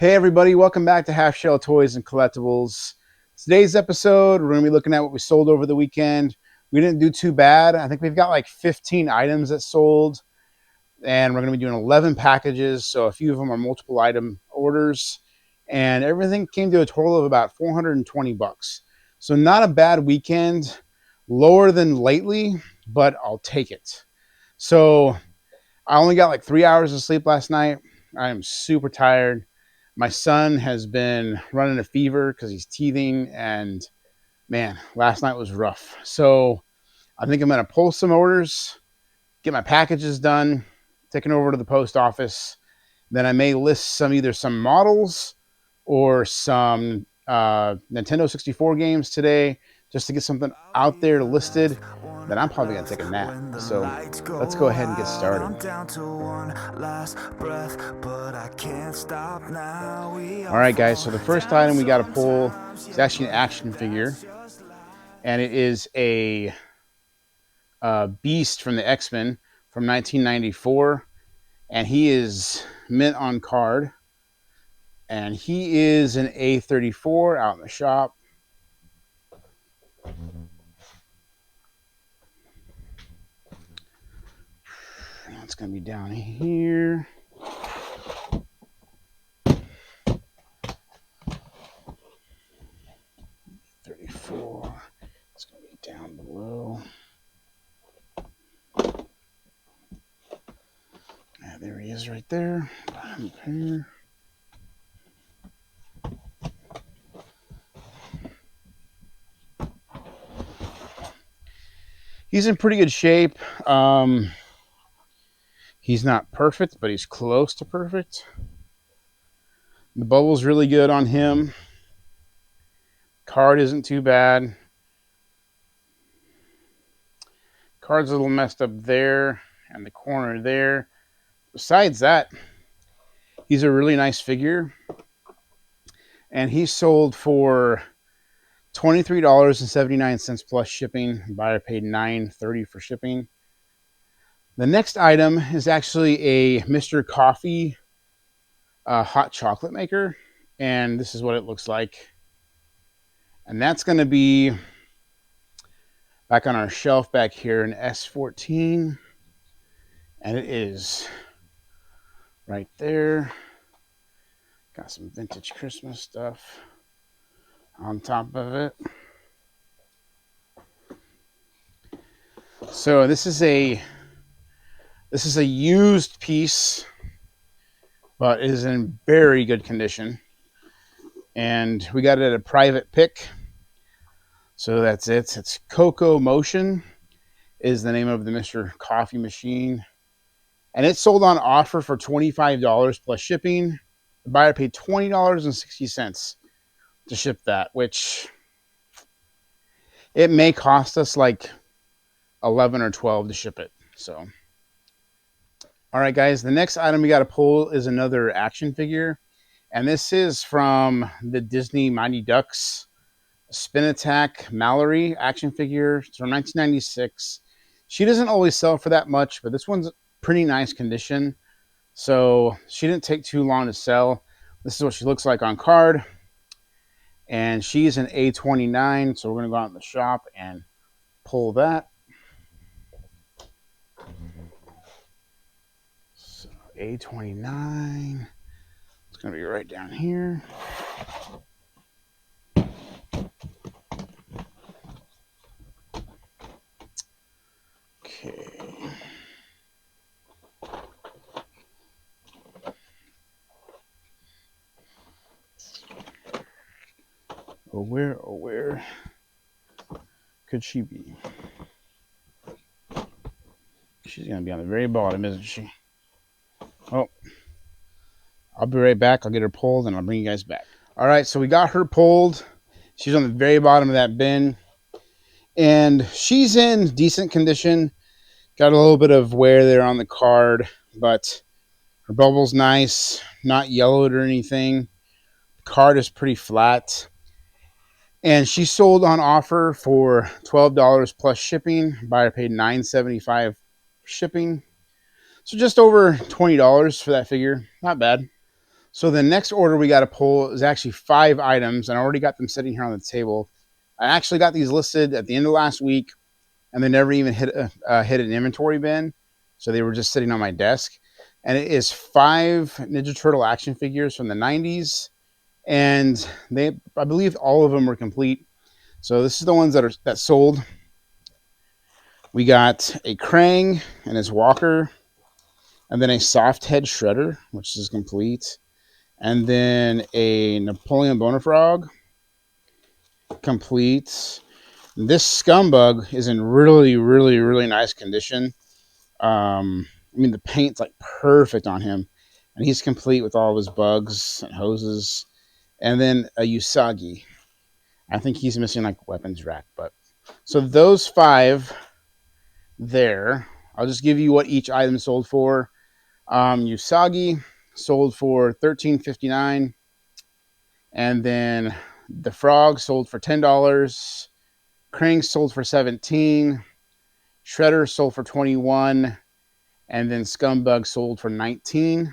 Hey everybody, welcome back to Halfshelltoys and Collectibles. Today's episode, we're going to be looking at what we sold over the weekend. We didn't do too bad. I think we've got like 15 items that sold, and we're going to be doing 11 packages, so a few of them are multiple item orders, and everything came to a total of about 420 bucks. So not a bad weekend, lower than lately, but I'll take it. So I only got like 3 hours of sleep last night. I am super tired. My son has been running a fever because he's teething, and man, last night was rough. So I think I'm going to pull some orders, get my packages done, taking over to the post office. Then I may list either some models or some Nintendo 64 games today just to get something out there listed. Then I'm probably going to take a nap. So let's go ahead and get started. All right, guys. So the first item we got to pull is actually an action figure. And it is a Beast from the X-Men from 1994. And he is mint on card. And he is an A34 out in the shop. It's going to be down here. It's going to be down below. Yeah, there he is right there. Here. He's in pretty good shape. He's not perfect, but he's close to perfect. The bubble's really good on him. Card isn't too bad. Card's a little messed up there and the corner there. Besides that, he's a really nice figure. And he's sold for $23.79 plus shipping. The buyer paid $9.30 for shipping. The next item is actually a Mr. Coffee hot chocolate maker. And this is what it looks like. And that's going to be back on our shelf back here in S14. And it is right there. Got some vintage Christmas stuff on top of it. So this is a used piece, but it is in very good condition. And we got it at a private pick. So that's it. It's Coco Motion is the name of the Mr. Coffee machine. And it sold on offer for $25 plus shipping. The buyer paid $20.60 to ship that, which it may cost us like $11 or $12 to ship it. So, all right, guys, the next item we got to pull is another action figure. And this is from the Disney Mighty Ducks Spin Attack Mallory action figure. It's from 1996. She doesn't always sell for that much, but this one's pretty nice condition. So she didn't take too long to sell. This is what she looks like on card. And she's an A29. So we're going to go out in the shop and pull that. So A29. It's going to be right down here. Okay. Where could she be? She's going to be on the very bottom, isn't she? Oh, I'll be right back. I'll get her pulled and I'll bring you guys back. All right, so we got her pulled. She's on the very bottom of that bin. And she's in decent condition. Got a little bit of wear there on the card, but her bubble's nice, not yellowed or anything. The card is pretty flat. And she sold on offer for $12 plus shipping. Buyer paid $9.75 for shipping. So just over $20 for that figure. Not bad. So the next order we got to pull is actually 5 items, and I already got them sitting here on the table. I actually got these listed at the end of last week, and they never even hit an inventory bin, so they were just sitting on my desk. And it is 5 Ninja Turtle action figures from the 90s, and I believe all of them were complete. So this is the ones that sold. We got a Krang and his walker, and then a soft head shredder, which is complete, and then a Napoleon Bonafrog, complete. This scumbug is in really, really, really nice condition. I mean, the paint's like perfect on him, and he's complete with all of his bugs and hoses. And then a Usagi. I think he's missing like a weapons rack, but so those 5 there. I'll just give you what each item sold for. Usagi sold for $13.59, and then the frog sold for $10. Krang sold for $17. Shredder sold for $21, and then Scumbug sold for $19.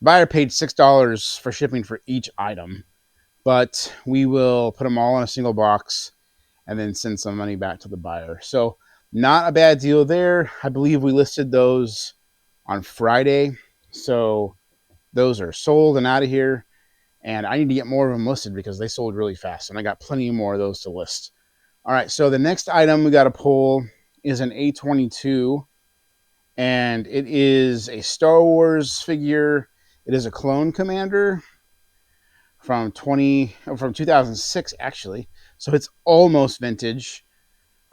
Buyer paid $6 for shipping for each item, but we will put them all in a single box and then send some money back to the buyer. So not a bad deal there. I believe we listed those on Friday. So those are sold and out of here. And I need to get more of them listed because they sold really fast. And I got plenty more of those to list. All right, so the next item we got to pull is an A22. And it is a Star Wars figure. It is a clone commander from 2006, actually. So it's almost vintage.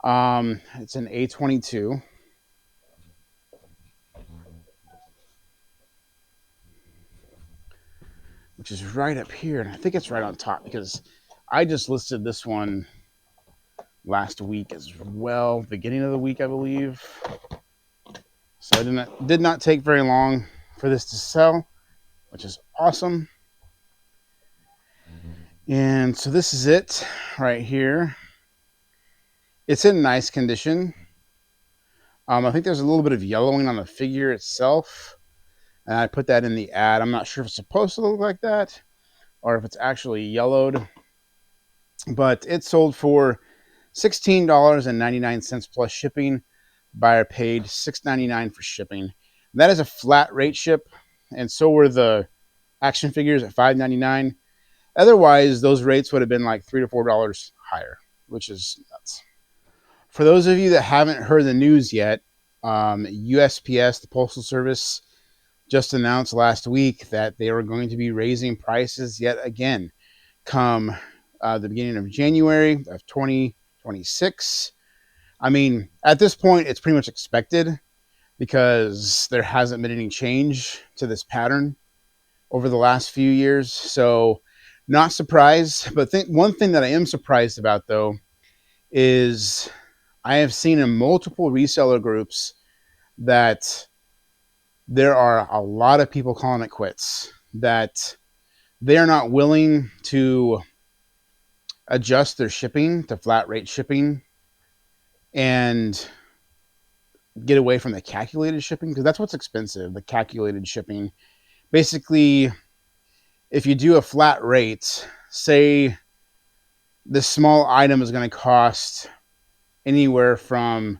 It's an A22. Which is right up here. And I think it's right on top because I just listed this one last week as well, beginning of the week, I believe. So it did not take very long for this to sell, which is awesome. And so this is it right here. It's in nice condition. I think there's a little bit of yellowing on the figure itself, and I put that in the ad. I'm not sure if it's supposed to look like that or if it's actually yellowed, but it sold for $16.99 plus shipping. Buyer paid $6.99 for shipping. That is a flat rate ship, and so were the action figures at $5.99. Otherwise, those rates would have been like $3 to $4 higher, which is nuts. For those of you that haven't heard the news yet, USPS, the Postal Service, just announced last week that they were going to be raising prices yet again come the beginning of January of 2026. I mean, at this point, it's pretty much expected because there hasn't been any change to this pattern over the last few years. So not surprised. But one thing that I am surprised about, though, is I have seen in multiple reseller groups that there are a lot of people calling it quits, that they are not willing to adjust their shipping to flat rate shipping and get away from the calculated shipping, because that's what's expensive, the calculated shipping. Basically, if you do a flat rate, say this small item is going to cost anywhere from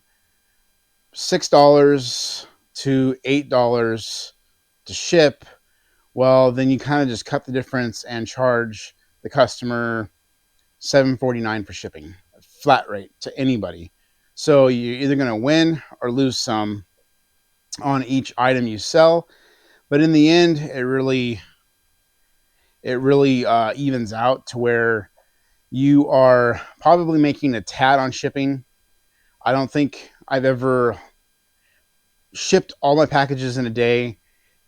$6 to $8 to ship, well, then you kind of just cut the difference and charge the customer $7.49 for shipping, flat rate to anybody. So you're either going to win or lose some on each item you sell, but in the end, it really evens out to where you are probably making a tad on shipping. I don't think I've ever shipped all my packages in a day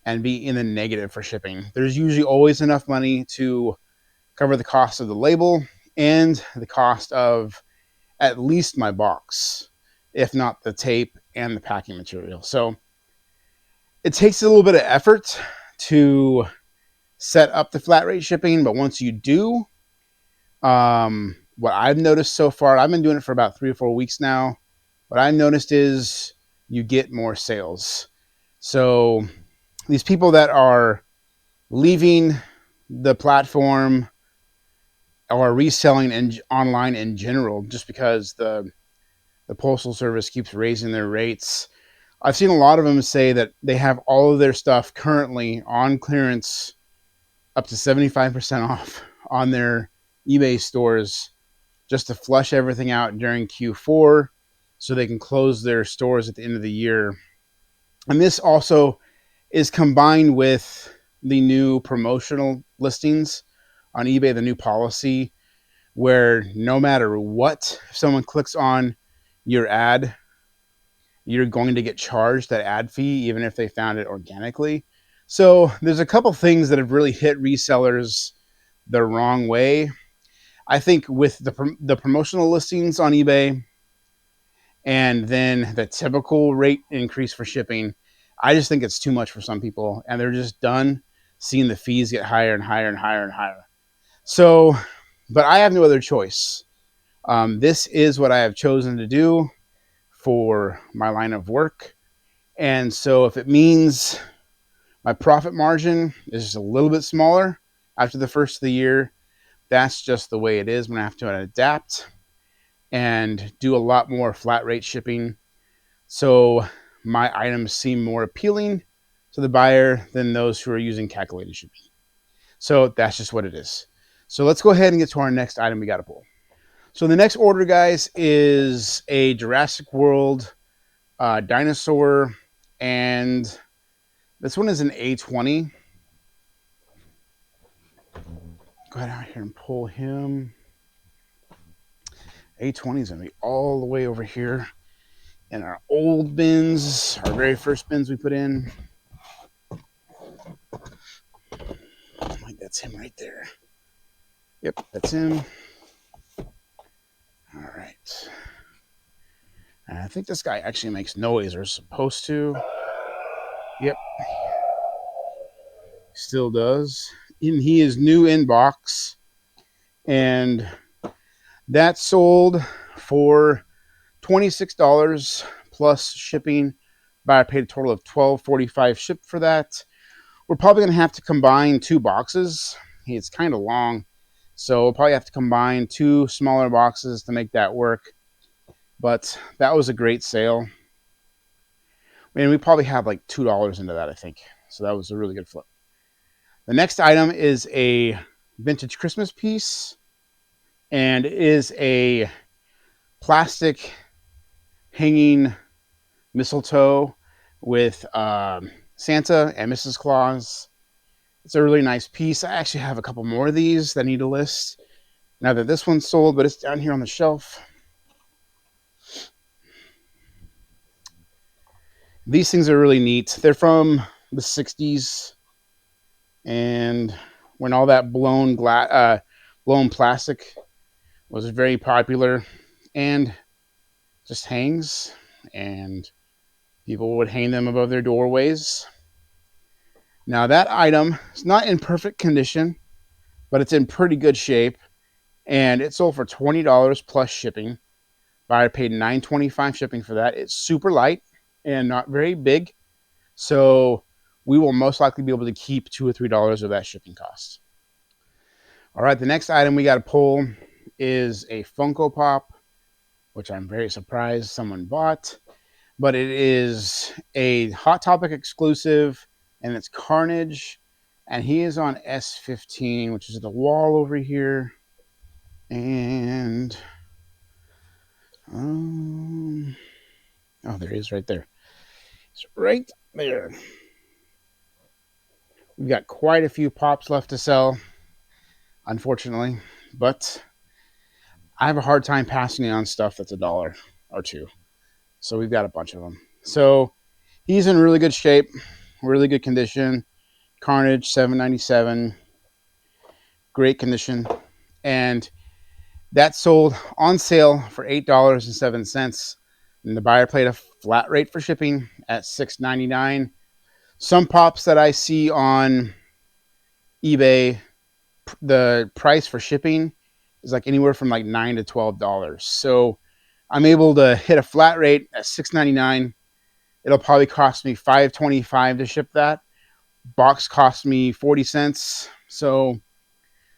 and be in the negative for shipping. There's usually always enough money to cover the cost of the label and the cost of at least my box, if not the tape and the packing material. So it takes a little bit of effort to set up the flat rate shipping, but once you do, what I've noticed so far, I've been doing it for about 3 or 4 weeks now. What I've noticed is you get more sales. So these people that are leaving the platform or reselling online in general, just because the Postal Service keeps raising their rates. I've seen a lot of them say that they have all of their stuff currently on clearance up to 75% off on their eBay stores just to flush everything out during Q4 so they can close their stores at the end of the year. And this also is combined with the new promotional listings on eBay, the new policy where no matter what, if someone clicks on your ad, you're going to get charged that ad fee, even if they found it organically. So there's a couple things that have really hit resellers the wrong way. I think with the promotional listings on eBay and then the typical rate increase for shipping, I just think it's too much for some people, and they're just done seeing the fees get higher and higher and higher and higher. So, but I have no other choice. This is what I have chosen to do for my line of work. And so if it means my profit margin is just a little bit smaller after the first of the year, that's just the way it is. I'm going to have to adapt and do a lot more flat rate shipping. So my items seem more appealing to the buyer than those who are using calculated shipping. So that's just what it is. So let's go ahead and get to our next item we got to pull. So the next order, guys, is a Jurassic World dinosaur, and this one is an A20. Go ahead out here and pull him. A20 is going to be all the way over here in our old bins, our very first bins we put in. Like that's him right there. Yep, that's him. All right. And I think this guy actually makes noise, or is supposed to. Yep. Still does. And he is new in box. And that sold for $26 plus shipping. Buyer paid a total of $12.45 shipped for that. We're probably going to have to combine two boxes. It's kind of long, so we'll probably have to combine two smaller boxes to make that work. But that was a great sale. And we probably have like $2 into that, I think. So that was a really good flip. The next item is a vintage Christmas piece, and it is a plastic hanging mistletoe with Santa and Mrs. Claus. It's a really nice piece. I actually have a couple more of these that I need to list now that this one's sold, but it's down here on the shelf. These things are really neat. They're from the 60s, and when all that blown plastic was very popular and just hangs, and people would hang them above their doorways. Now that item is not in perfect condition, but it's in pretty good shape, and it sold for $20 plus shipping. Buyer paid $9.25 shipping for that. It's super light and not very big, so we will most likely be able to keep $2 or $3 of that shipping cost. All right, the next item we got to pull is a Funko Pop, which I'm very surprised someone bought, but it is a Hot Topic exclusive, and it's Carnage, and he is on S15, which is the wall over here, and oh, there he is right there. It's right there. We've got quite a few pops left to sell, unfortunately, but I have a hard time passing on stuff that's $1 or $2. So we've got a bunch of them. So he's in really good shape, really good condition. Carnage, $7.97, great condition, and that sold on sale for $8.07. And the buyer paid a flat rate for shipping at $6.99. Some pops that I see on eBay, the price for shipping is like anywhere from like $9 to $12. So I'm able to hit a flat rate at $6.99. It'll probably cost me $5.25 to ship that. Box cost me 40 cents. So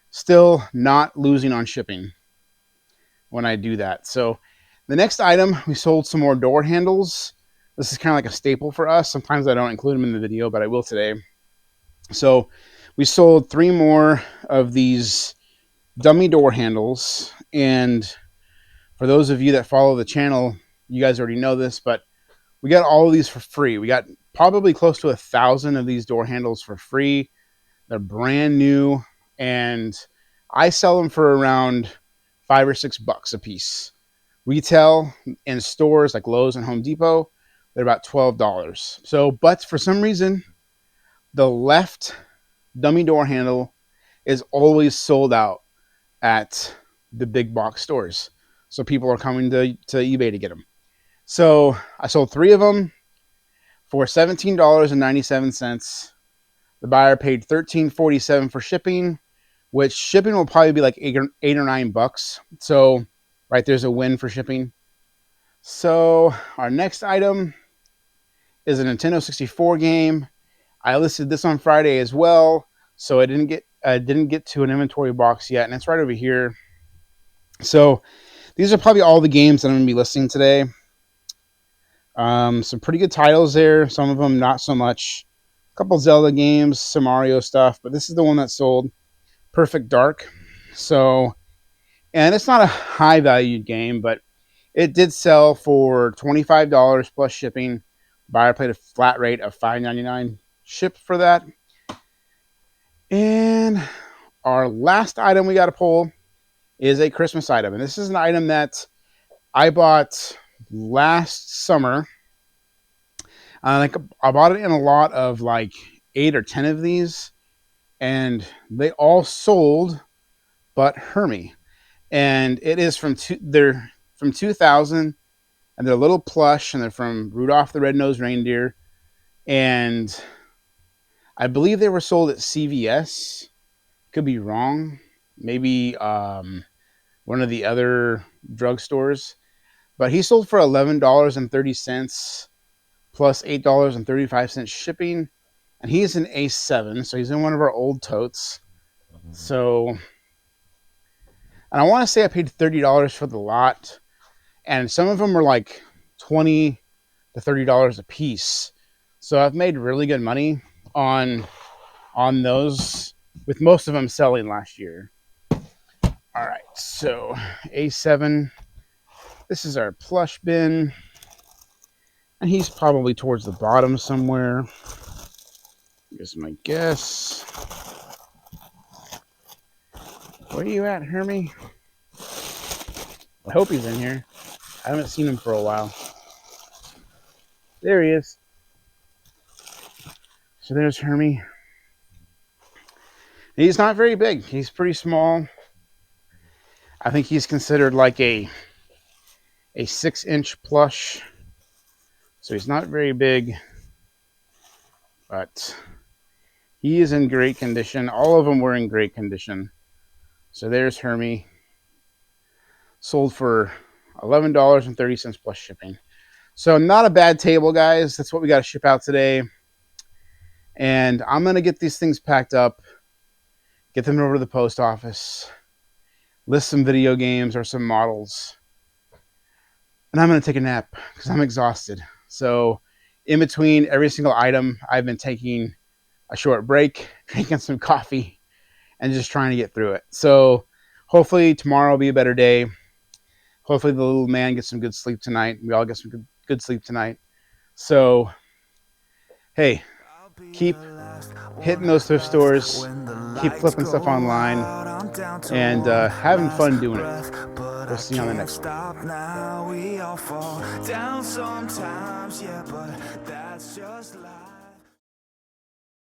still not losing on shipping when I do that. So the next item, we sold some more door handles. This is kind of like a staple for us. Sometimes I don't include them in the video, but I will today. So we sold 3 more of these dummy door handles. And for those of you that follow the channel, you guys already know this, but we got all of these for free. We got probably close to 1,000 of these door handles for free. They're brand new, and I sell them for around $5 or $6 a piece. Retail in stores like Lowe's and Home Depot, they're about $12. So, but for some reason, the left dummy door handle is always sold out at the big box stores. So people are coming to eBay to get them. So I sold 3 of them for $17.97. The buyer paid $13.47 for shipping, which shipping will probably be like $8 or $9. So right there's a win for shipping. So our next item is a Nintendo 64 game. I listed this on Friday as well, so I didn't get to an inventory box yet, and it's right over here. So these are probably all the games that I'm going to be listing today. Some pretty good titles there. Some of them not so much. A couple Zelda games, some Mario stuff, but this is the one that sold. Perfect Dark. So, and it's not a high valued game, but it did sell for $25 plus shipping. Buyer paid a flat rate of $5.99 shipped for that. And our last item we got to pull is a Christmas item. And this is an item that I bought last summer. I bought it in a lot of like 8 or 10 of these, and they all sold but Hermie. And it is they're from 2000, and they're a little plush, and they're from Rudolph the Red-Nosed Reindeer. And I believe they were sold at CVS. Could be wrong. Maybe one of the other drugstores. But he sold for $11.30 plus $8.35 shipping. And he's an A7, so he's in one of our old totes. So, and I want to say I paid $30 for the lot. And some of them were like $20 to $30 a piece. So I've made really good money on those, with most of them selling last year. All right, so A7. This is our plush bin. And he's probably towards the bottom somewhere. Here's my guess. Where are you at, Hermie? I hope he's in here. I haven't seen him for a while. There he is. So there's Hermie. He's not very big. He's pretty small. I think he's considered like a 6-inch plush. So he's not very big. But he is in great condition. All of them were in great condition. So there's Hermie. Sold for $11.30 plus shipping. So not a bad table, guys. That's what we got to ship out today. And I'm going to get these things packed up, get them over to the post office, list some video games or some models, and I'm going to take a nap because I'm exhausted. So in between every single item, I've been taking a short break, drinking some coffee, and just trying to get through it. So hopefully tomorrow will be a better day. Hopefully the little man gets some good sleep tonight. We all get some good sleep tonight. So, hey, keep hitting those thrift stores, keep flipping stuff online, and having fun doing it. We'll see you on the next one.